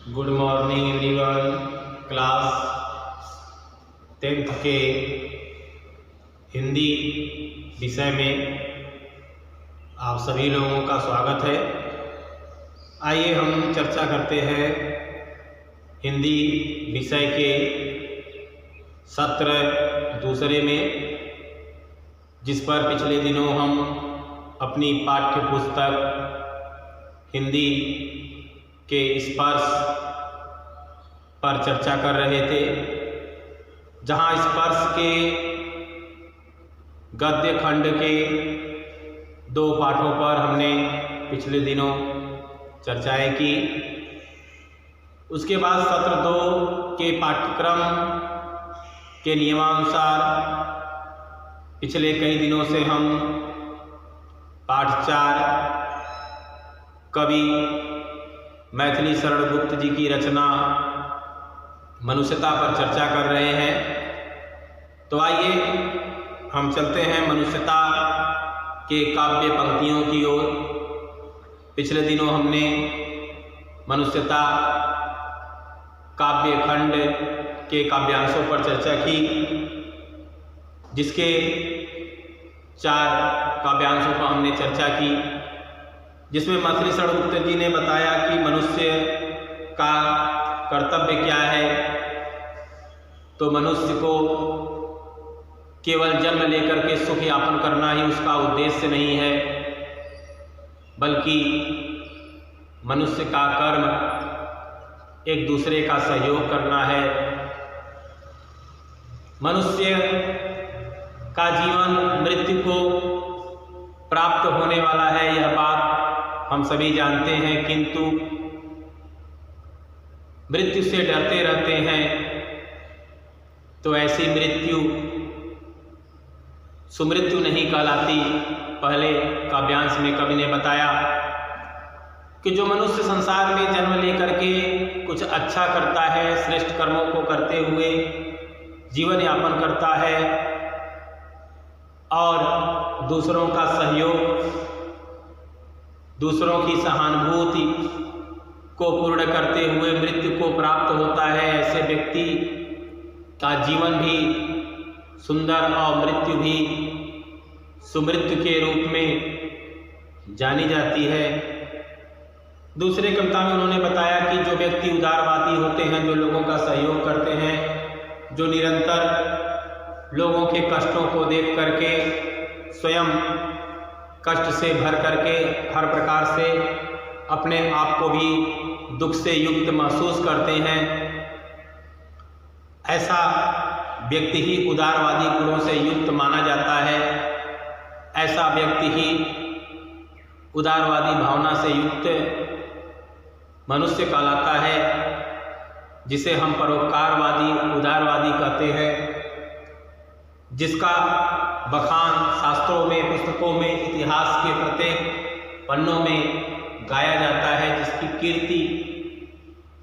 Good morning everyone. Class 10th के हिंदी विषय में आप सभी लोगों का स्वागत है। आइए हम चर्चा करते हैं हिंदी विषय के सत्र दूसरे में, जिस पर पिछले दिनों हम अपनी पाठ्य पुस्तक हिंदी के स्पर्श पर चर्चा कर रहे थे, जहाँ स्पर्श के गद्य खंड के 2 पाठों पर हमने पिछले दिनों चर्चाएं की। उसके बाद सत्र 2 के पाठ्यक्रम के नियमानुसार पिछले कई दिनों से हम पाठ 4 कवि मैथिली शरण गुप्त जी की रचना मनुष्यता पर चर्चा कर रहे हैं। तो आइए हम चलते हैं मनुष्यता के काव्य पंक्तियों की ओर। पिछले दिनों हमने मनुष्यता काव्य खंड के काव्यांशों पर चर्चा की, जिसके 4 काव्यांशों पर हमने चर्चा की, जिसमें मैथिली शरण गुप्त जी ने बताया कि मनुष्य का कर्तव्य क्या है। तो मनुष्य को केवल जन्म लेकर के सुख यापन करना ही उसका उद्देश्य नहीं है, बल्कि मनुष्य का कर्म एक दूसरे का सहयोग करना है। मनुष्य का जीवन मृत्यु को प्राप्त होने वाला है, यह बात हम सभी जानते हैं, किंतु मृत्यु से डरते रहते हैं। तो ऐसी मृत्यु सुमृत्यु नहीं कहलाती। पहले काव्यांश में कवि ने बताया कि जो मनुष्य संसार में जन्म लेकर के कुछ अच्छा करता है, श्रेष्ठ कर्मों को करते हुए जीवन यापन करता है और दूसरों का सहयोग, दूसरों की सहानुभूति को पूर्ण करते हुए मृत्यु को प्राप्त होता है, ऐसे व्यक्ति का जीवन भी सुंदर और मृत्यु भी सुमृत्यु के रूप में जानी जाती है। दूसरे कविता में उन्होंने बताया कि जो व्यक्ति उदारवादी होते हैं, जो लोगों का सहयोग करते हैं, जो निरंतर लोगों के कष्टों को देख करके स्वयं कष्ट से भर करके हर प्रकार से अपने आप को भी दुख से युक्त महसूस करते हैं, ऐसा व्यक्ति ही उदारवादी गुणों से युक्त माना जाता है। ऐसा व्यक्ति ही उदारवादी भावना से युक्त मनुष्य कहलाता है, जिसे हम परोपकारवादी उदारवादी कहते हैं, जिसका बखान शास्त्रों में, पुस्तकों में, इतिहास के प्रत्येक पन्नों में गाया जाता है, जिसकी कीर्ति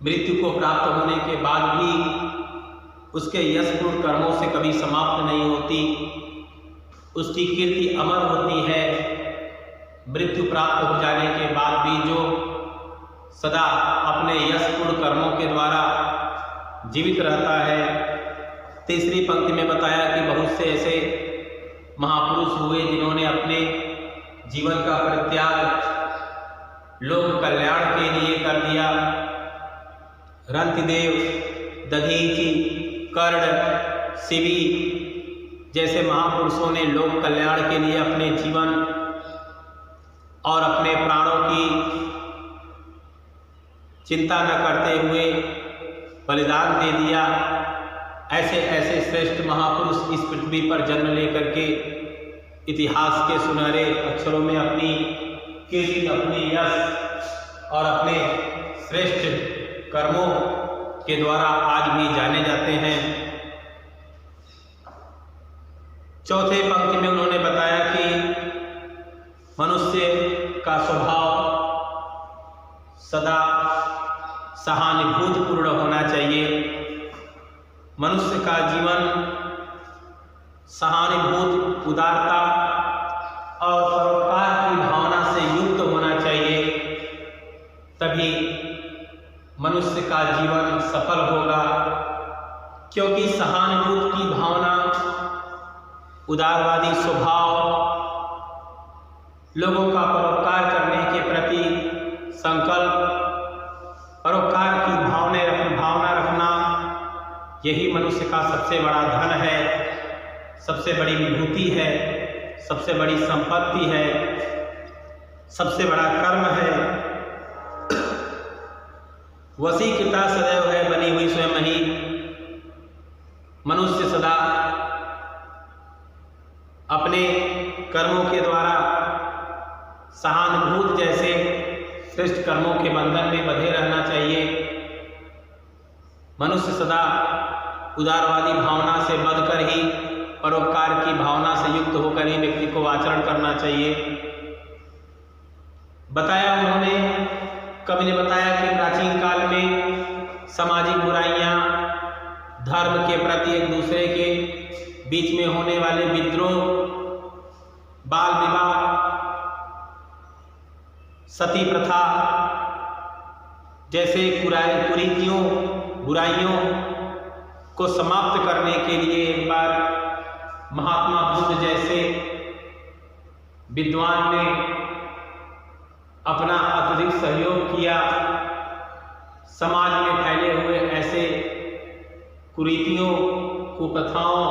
मृत्यु को प्राप्त होने के बाद भी उसके यशपूर्ण कर्मों से कभी समाप्त नहीं होती। उसकी कीर्ति अमर होती है। मृत्यु प्राप्त हो जाने के बाद भी जो सदा अपने यशपूर्ण कर्मों के द्वारा जीवित रहता है। तीसरी पंक्ति में बताया कि बहुत से ऐसे महापुरुष हुए जिन्होंने अपने जीवन का परित्याग लोक कल्याण के लिए कर दिया। रंतिदेव, दधीचि, कर्ण, शिवी जैसे महापुरुषों ने लोक कल्याण के लिए अपने जीवन और अपने प्राणों की चिंता न करते हुए बलिदान दे दिया। ऐसे ऐसे श्रेष्ठ महापुरुष इस पृथ्वी पर जन्म लेकर के इतिहास के सुनहरे अक्षरों में अपनी कीर्ति, अपनी यश और अपने श्रेष्ठ कर्मों के द्वारा आज भी जाने जाते हैं। चौथे पंक्ति में उन्होंने बताया कि मनुष्य का स्वभाव सदा सहानुभूतिपूर्ण होना चाहिए। मनुष्य का जीवन सहानुभूति, उदारता और परोपकार की भावना से युक्त होना चाहिए, तभी मनुष्य का जीवन सफल होगा, क्योंकि सहानुभूति की भावना, उदारवादी स्वभाव, लोगों का परोपकार करने के प्रति संकल्प, परोपकार की भावना रखना, यही मनुष्य का सबसे बड़ा धन है, सबसे बड़ी विभूति है, सबसे बड़ी संपत्ति है, सबसे बड़ा कर्म है। वशीकृता सदैव है बनी हुई स्वयं ही। मनुष्य सदा अपने कर्मों के द्वारा सहानुभूत जैसे श्रेष्ठ कर्मों के बंधन में बंधे रहना चाहिए। मनुष्य सदा उदारवादी भावना से बढ़कर ही, परोपकार की भावना से युक्त होकर ही व्यक्ति को आचरण करना चाहिए। बताया उन्होंने, कवि ने बताया कि प्राचीन काल में सामाजिक बुराइयां, धर्म के प्रति एक दूसरे के बीच में होने वाले विद्रोह, बाल विवाह, सती प्रथा जैसे कुरीतियों, बुराइयों को समाप्त करने के लिए एक बार महात्मा बुद्ध जैसे विद्वान ने अपना अत्यधिक सहयोग किया। समाज में फैले हुए ऐसे कुरीतियों, कुप्रथाओं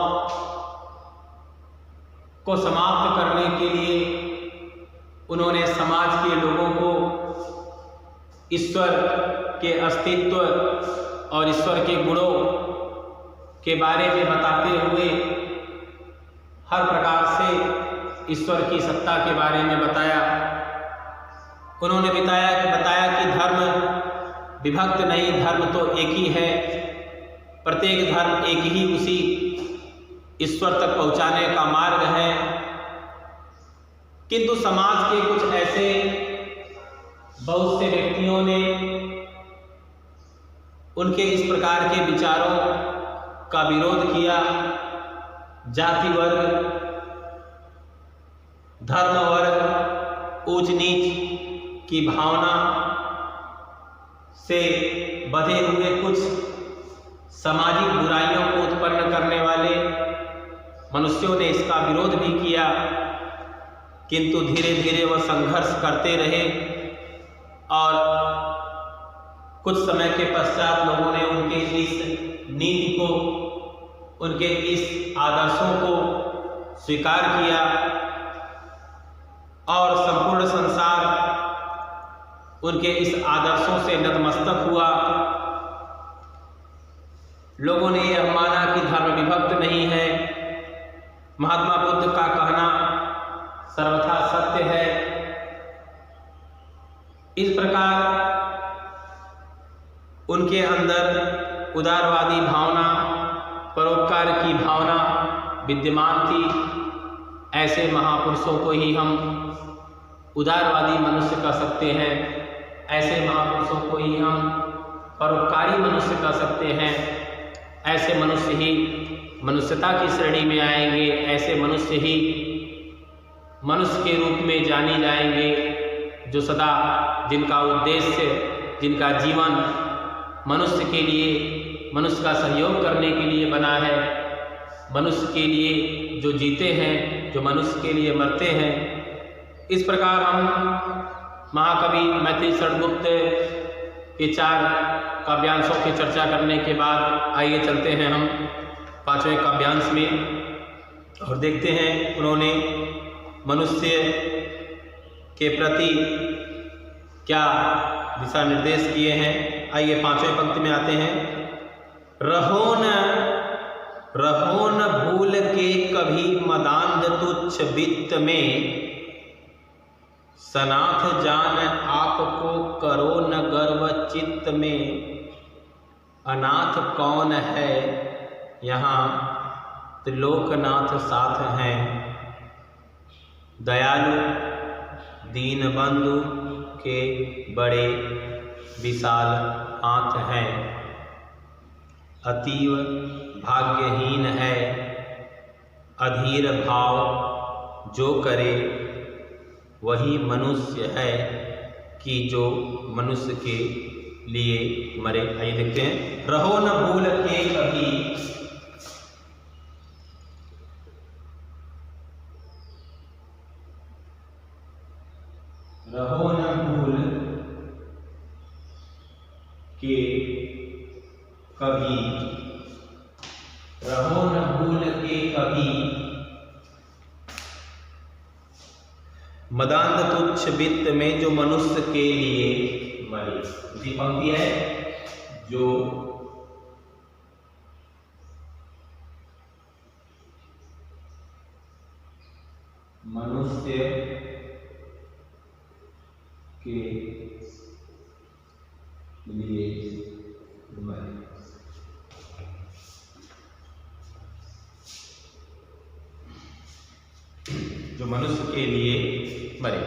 को समाप्त करने के लिए उन्होंने समाज के लोगों को ईश्वर के अस्तित्व और ईश्वर के गुणों के बारे में बताते हुए हर प्रकार से ईश्वर की सत्ता के बारे में बताया। उन्होंने बताया कि धर्म विभक्त नहीं, धर्म तो एक ही है। प्रत्येक धर्म एक ही उसी ईश्वर तक पहुंचाने का मार्ग है। किंतु समाज के कुछ ऐसे बहुत से व्यक्तियों ने उनके इस प्रकार के विचारों का विरोध किया। जाति वर्ग, धर्म वर्ग, ऊंच नीच की भावना से बधे हुए कुछ सामाजिक बुराइयों को उत्पन्न करने वाले मनुष्यों ने इसका विरोध भी किया। किंतु धीरे धीरे वह संघर्ष करते रहे और कुछ समय के पश्चात लोगों ने उनके इस नीति को, उनके इस आदर्शों को स्वीकार किया और संपूर्ण संसार उनके इस आदर्शों से नतमस्तक हुआ। लोगों ने यह माना कि धर्म विभक्त नहीं है। महात्मा बुद्ध का कहना सर्वथा सत्य है। इस प्रकार उनके अंदर उदारवादी भावना, परोपकार की भावना विद्यमान थी। ऐसे महापुरुषों को ही हम उदारवादी मनुष्य कह सकते हैं। ऐसे महापुरुषों को ही हम परोपकारी मनुष्य कह सकते हैं। ऐसे मनुष्य ही मनुष्यता की श्रेणी में आएंगे। ऐसे मनुष्य ही मनुष्य के रूप में जाने जाएंगे, जो सदा जिनका उद्देश्य, जिनका जीवन मनुष्य के लिए, मनुष्य का सहयोग करने के लिए बना है, मनुष्य के लिए जो जीते हैं, जो मनुष्य के लिए मरते हैं। इस प्रकार हम महाकवि मैथिली शरण गुप्त के 4 काव्यांशों की चर्चा करने के बाद आइए चलते हैं हम 5वें काव्यांश में और देखते हैं उन्होंने मनुष्य के प्रति क्या दिशा निर्देश किए हैं। आइए 5वें पंक्ति में आते हैं। रहो न भूल के कभी मदांध तुच्छ वित्त में, सनाथ जान आपको करो न गर्व चित्त में। अनाथ कौन है यहाँ त्रिलोकनाथ साथ हैं, दयालु दीन बंधु के बड़े विशाल हाथ हैं। अतीव भाग्यहीन है अधीर भाव जो करे, वही मनुष्य है कि जो मनुष्य के लिए मरे। आइए देखते हैं। रहो न भूल के कभी, रहो न भूल के कभी, रहो न भूल के कभी, मदांध तुच्छ वित्त में जो मनुष्य के लिए मरे। दूसरी पंक्ति है, जो मनुष्य के लिए मरे। जो मनुष्य के लिए मरे।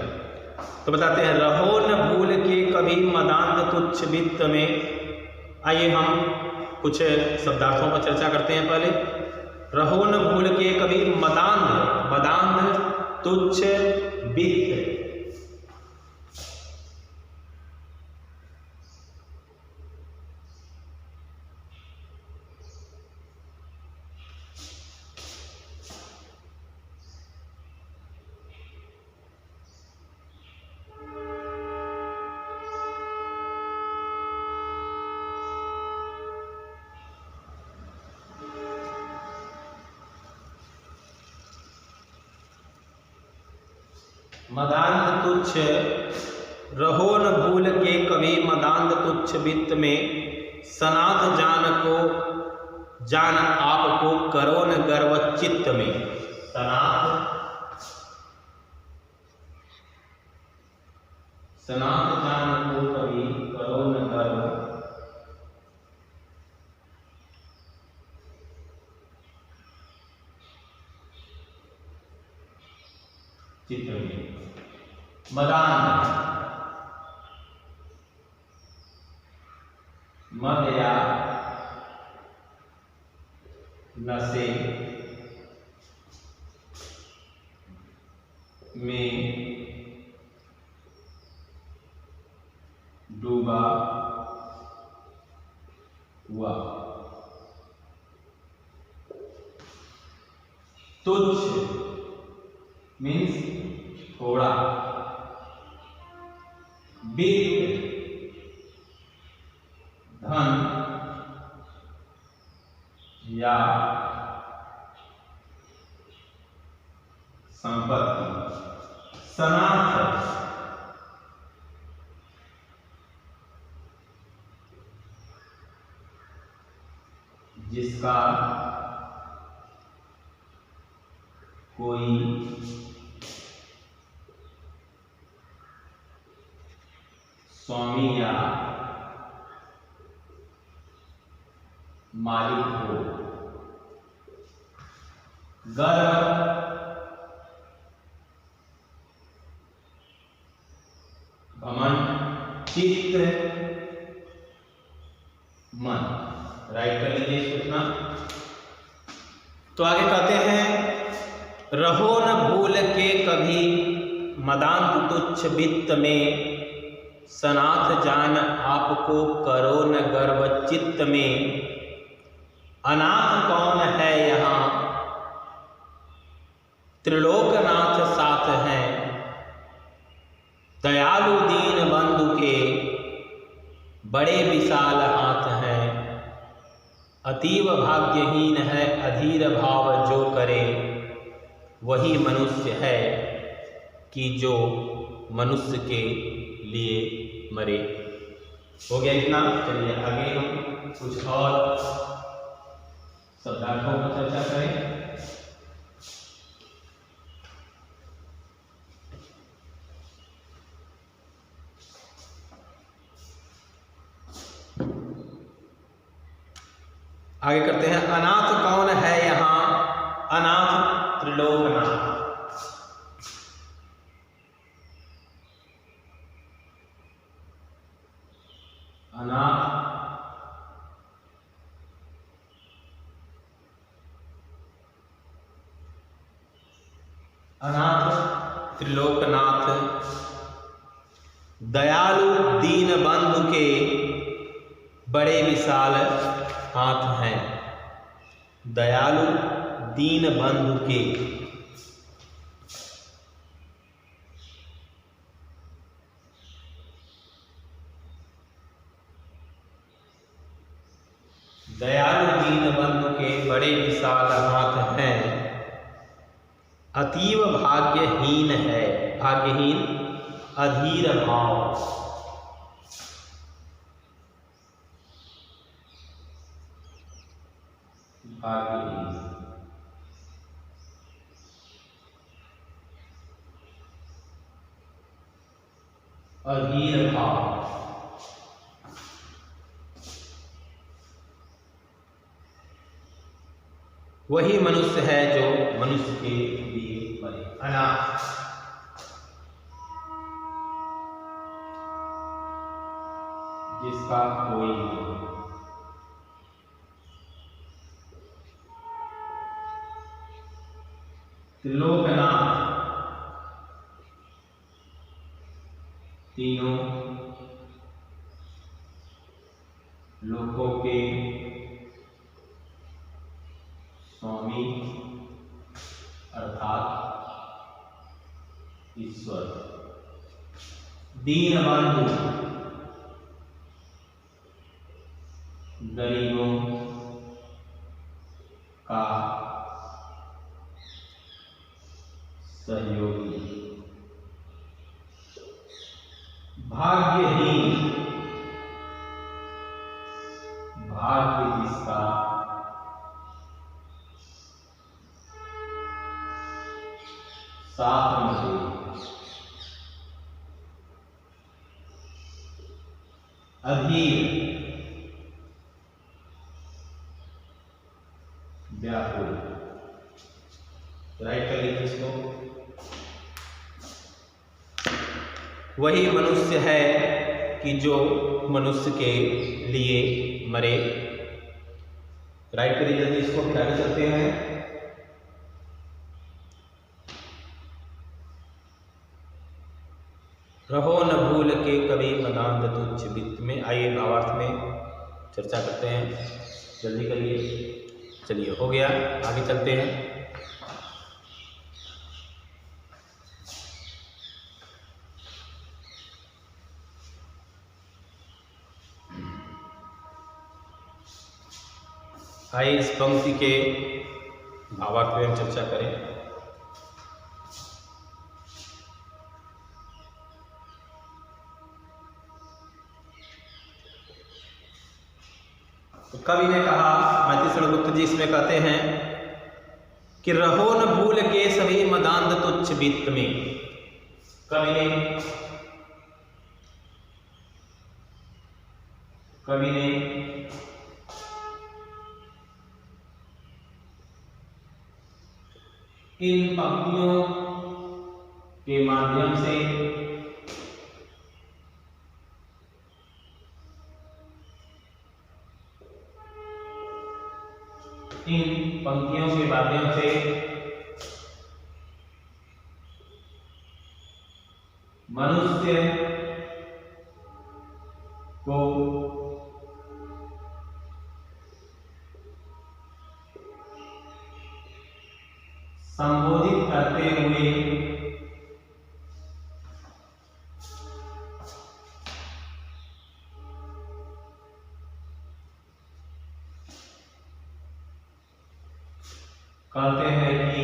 तो बताते हैं, रहो न भूल के कभी मदांध तुच्छ वित्त में। आइए हम कुछ शब्दार्थों पर चर्चा करते हैं। पहले, रहो न भूल के कभी मदांध, मदांध तुच्छ वित्त, मदांध तुच्छ, रहो न भूल के कभी मदांध तुच्छ वित्त में, सनाथ जान को, जान आपको करो न गर्व चित्त में। सनाथ, सनाथ जान को कभी करो न गर्व चित्त में। मदांध, मद या नशे में डूबा हुआ। तुच्छ मीन्स थोड़ा, वित्त धन या संपत्ति। सनाथ, जिसका कोई स्वामी या मालिक हो। गर्व, घमंड, चित्त, मन। राइट कर लीजिए सूचना। तो आगे कहते हैं, रहो न भूल के कभी मदांध तुच्छ वित्त में, सनाथ जान आपको करो न गर्व चित्त में। अनाथ कौन है यहाँ, त्रिलोकनाथ साथ हैं, दयालु दीन बंधु के बड़े विशाल हाथ हैं। अतीव भाग्यहीन है अधीर भाव जो करे, वही मनुष्य है कि जो मनुष्य के लिए मरे। हो गया इतना। चलिए आगे हम कुछ और शब्दार्थों पर चर्चा करें। आगे करते हैं, अनाथ कौन है यहाँ, अनाथ त्रिलोकनाथ। अनाथ अनाथ त्रिलोकनाथ, दयालु दीन बंधु के बड़े विशाल हाथ हैं, दयालु दीन बंधु के। दयालु दीन बंधु के बड़े विशाल हाथ हैं, अतीव भाग्यहीन है, भाग्यहीन अधीर भाव। भाग्यहीन अधीर भाव। वही मनुष्य है जो मनुष्य के लिए बने। अनाथ, जिसका कोई नहीं। त्रिलोकनाथ, तीनों लोकों के स्वामी अर्थात ईश्वर। दीन बंधु, गरीबों का सहयोगी। भाग्यहीन, भाग्य जिसका साथ में दे। अधीर, व्याकुल। राइट कर लीजिए इसको। वही मनुष्य है कि जो मनुष्य के लिए मरे। राइट करिए जल्दी इसको, फिर आगे चलते हैं। रहो न भूल के कभी मदांध तुच्छ वित्त में। आइए भावार्थ में चर्चा करते हैं, जल्दी करिए। चलिए हो गया, आगे चलते हैं। आइए इस पंक्ति के भावार्थ में हम चर्चा करें। तो कवि ने कहा, मैथिली गुप्त जी इसमें कहते हैं कि रहो न भूल के सभी मदांध तुच्छ वित्त में। कवि ने इन पंक्तियों के माध्यम से मनुष्य को संबोधित करते हुए कहते हैं कि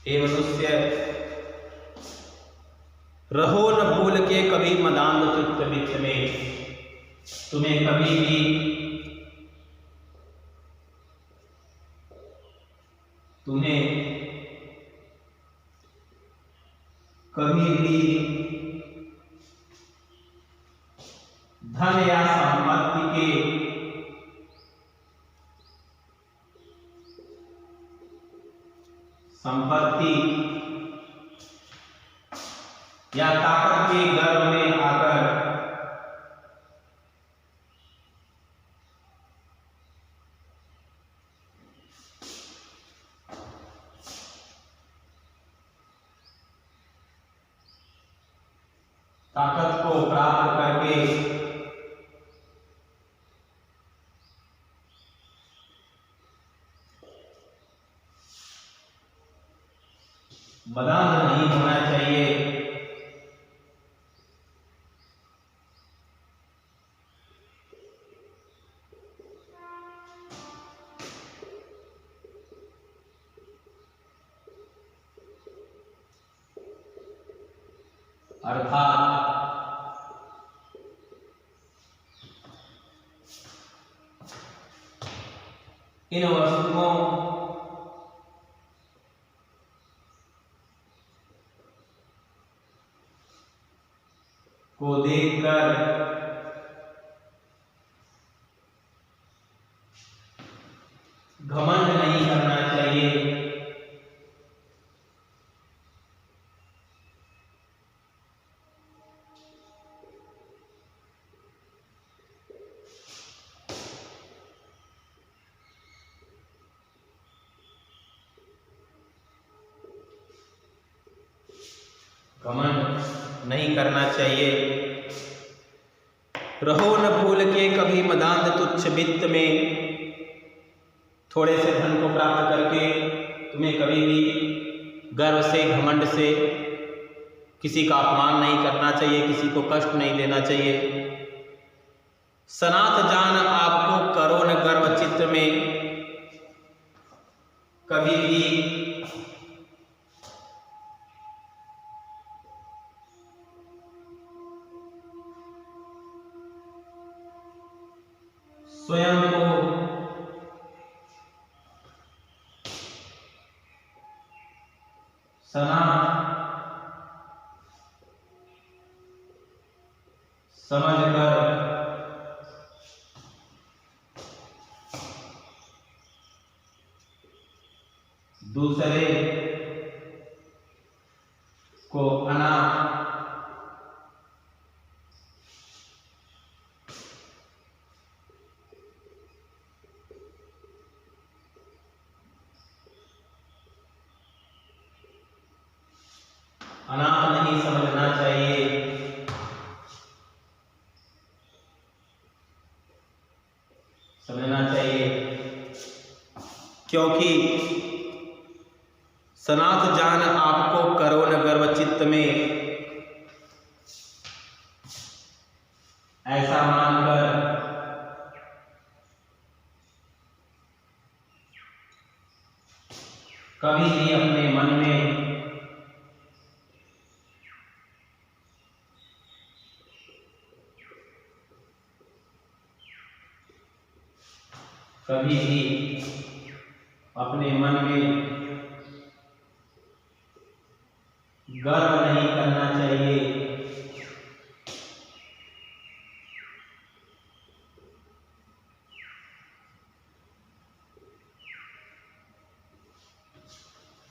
हे मनुष्य, रहो न भूल के कभी मदांध तुच्छ वित्त में। तुम्हें कभी भी धन या संपत्ति या ताकत के गर्भ में आकर ताकत को प्राप्त करके मदान नहीं होना चाहिए। अर्थात इन वस्तुओं को देखकर घमंड नहीं करना चाहिए। घमंड नहीं करना चाहिए। रहो न भूल के कभी मदांध तुच्छ वित्त में, थोड़े से धन को प्राप्त करके तुम्हें कभी भी गर्व से घमंड से किसी का अपमान नहीं करना चाहिए, किसी को कष्ट नहीं देना चाहिए। सनाथ जान आपको करो न गर्व चित्त में, कभी भी स्वयं को सनाथ समझकर दूसरे को अनाथ नहीं समझना चाहिए। समझना चाहिए क्योंकि सनाथ जान आपको करो न गर्व चित्त में, ऐसा मानकर कभी भी अपने मन में कभी भी अपने मन में गर्व नहीं करना चाहिए।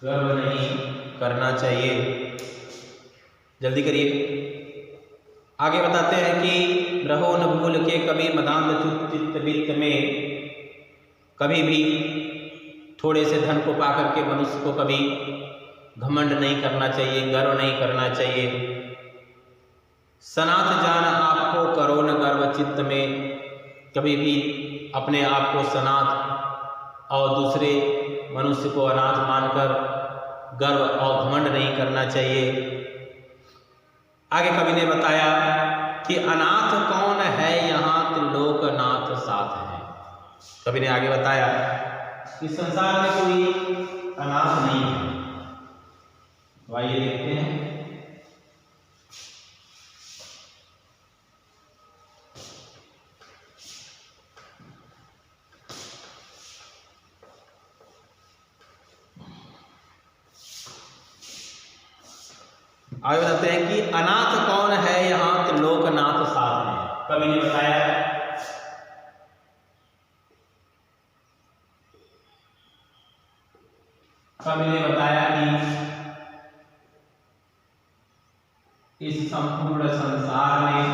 गर्व नहीं करना चाहिए। जल्दी करिए। आगे बताते हैं कि रहो न भूल के कभी मदांध चित्त वित्त में, कभी भी थोड़े से धन को पाकर के मनुष्य को कभी घमंड नहीं करना चाहिए, गर्व नहीं करना चाहिए। सनाथ जान आपको करो न गर्व चित्त में, कभी भी अपने आप को सनाथ और दूसरे मनुष्य को अनाथ मानकर गर्व और घमंड नहीं करना चाहिए। आगे कवि ने बताया कि अनाथ कौन है यहाँ त्रिलोकनाथ साथ है। कवि ने आगे बताया कि संसार में कोई अनाथ नहीं है। तो आइए देखते हैं। आगे बताते हैं कि अनाथ कौन है यहाँ त्रिलोकनाथ साथ है। कवि ने बताया कि इस संपूर्ण संसार में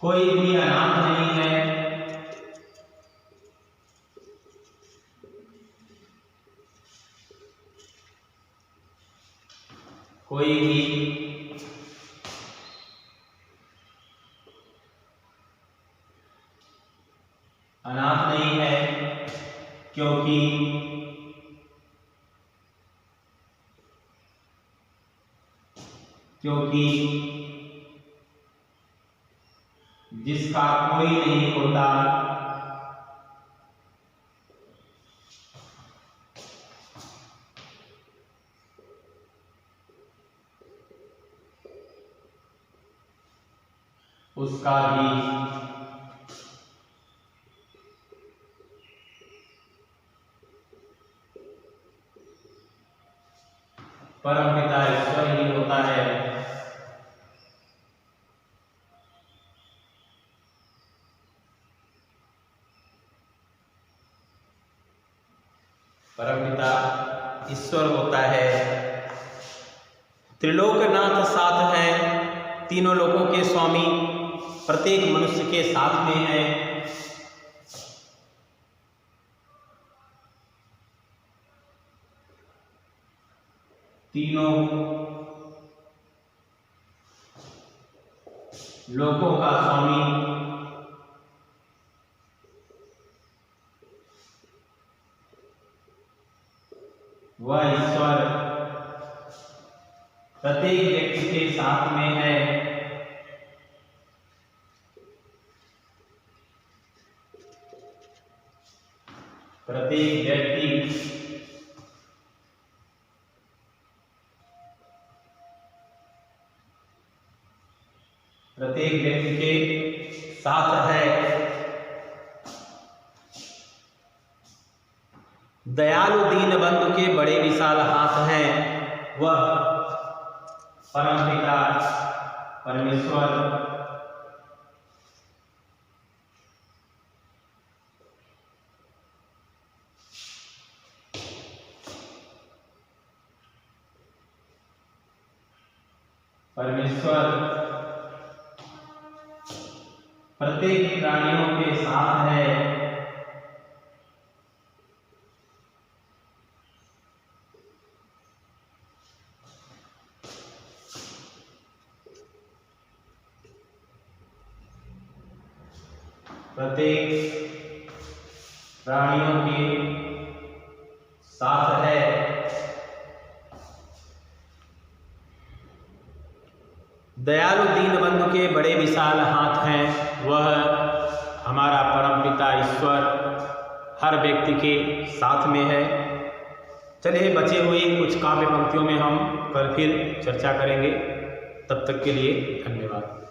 कोई भी अनाथ नहीं है। कोई भी अनाथ नहीं है, क्योंकि जिसका कोई नहीं होता उसका भी परमपिता ईश्वर ही होता है। परमपिता ईश्वर होता है। त्रिलोकनाथ साथ है, तीनों लोकों के स्वामी प्रत्येक मनुष्य के साथ में है। तीनों लोकों का स्वामी वह ईश्वर प्रत्येक व्यक्ति के साथ में है। प्रत्येक व्यक्ति के साथ है। दयालु दीन बंधु के बड़े विशाल हाथ हैं, वह परमपिता परमेश्वर प्रत्येक प्राणियों के साथ है। प्रत्येक प्राणियों के साथ है। दयालु दीन बंधु के बड़े विशाल हाथ हैं, वह हमारा परमपिता ईश्वर हर व्यक्ति के साथ में है। चलिए बचे हुए कुछ काव्य पंक्तियों में हम कल फिर चर्चा करेंगे। तब तक के लिए धन्यवाद।